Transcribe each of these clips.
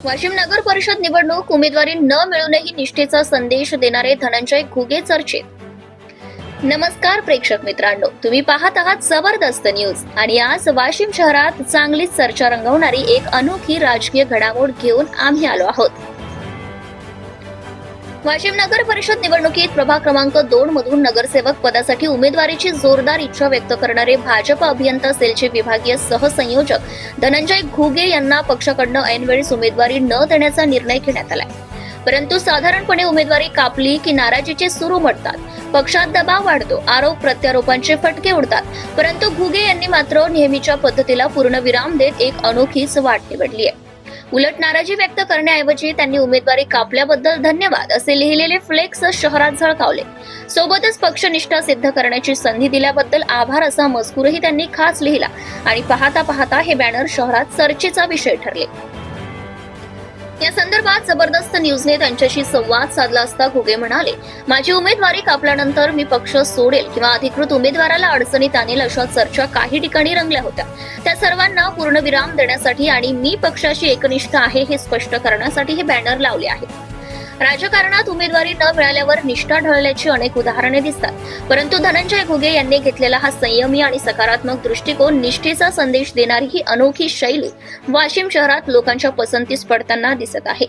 वाशिम नगर परिषद निवडणूक उमेदवारी न मिळूनही निष्ठेचा संदेश देणारे धनंजय घुगे चर्चेत। नमस्कार प्रेक्षक मित्रांनो, तुम्ही पाहत आहात जबरदस्त न्यूज आणि आज वाशिम शहरात चांगलीच चर्चा रंगवणारी एक अनोखी राजकीय घडामोड घेऊन आम्ही आलो आहोत। वाशिम नगर परिषद निवडणुकीत प्रभाग क्रमांक 2 मधून नगरसेवक पदासाठी उमेदवारीची जोरदार इच्छा व्यक्त करणारे भाजप अभियंता सेलचे विभागीय सहसंयोजक धनंजय घुगे यांना पक्षाकडून ऐनवेळीच उमेदवारी न देण्याचा निर्णय घेण्यात आलाय। परंतु साधारणपणे उमेदवारी कापली की नाराजीचे सूर उमटतात, पक्षात दबाव वाढतो, आरोप प्रत्यारोपांचे फटके उडतात। परंतु घुगे यांनी मात्र नेहमीच्या पद्धतीला पूर्णविराम देत एक अनोखीच वाट निवडली आहे। उलट नाराजी व्यक्त करण्याऐवजी त्यांनी उमेदवारी कापल्याबद्दल धन्यवाद असे लिहिलेले फ्लेक्स शहरात झळकावले। सोबतच पक्षनिष्ठा सिद्ध करण्याची संधी दिल्याबद्दल आभार असा मजकूरही त्यांनी खास लिहिला आणि पाहता पाहता हे बॅनर शहरात चर्चेचा विषय ठरले। या संदर्भात जबरदस्त न्यूजने त्यांच्याशी संवाद साधला असता घुगे म्हणाले, माझी उमेदवारी कापल्यानंतर मी पक्ष सोडेल किंवा अधिकृत उमेदवाराला अडचणीत आणेल अशा चर्चा काही ठिकाणी रंगल्या होत्या। त्या सर्वांना पूर्णविराम देण्यासाठी आणि मी पक्षाशी एकनिष्ठ आहे हे स्पष्ट करण्यासाठी हे बॅनर लावले आहेत। राजकारणात उमेदवारी न मिळाल्यावर निष्ठा ढळल्याची अनेक उदाहरणे दिसतात, परंतु धनंजय घुगे यांनी घेतलेला हा संयमी आणि सकारात्मक दृष्टिकोन, निष्ठेचा संदेश देणारी ही अनोखी शैली वाशिम शहरात लोकांच्या पसंतीस पडताना दिसत आहे।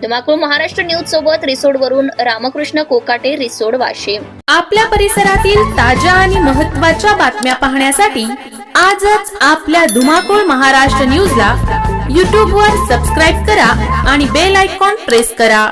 धुमाकूळ महाराष्ट्र न्यूज सोबत रिसोडवरून रामकृष्ण कोकाटे, रिसोड, वाशिम। आपल्या परिसरातील ताज्या आणि महत्त्वाच्या बातम्या पाहण्यासाठी आजच आपल्या धुमाकूळ महाराष्ट्र न्यूजला YouTube वर सबस्क्राइब करा आणि बेल आयकॉन प्रेस करा।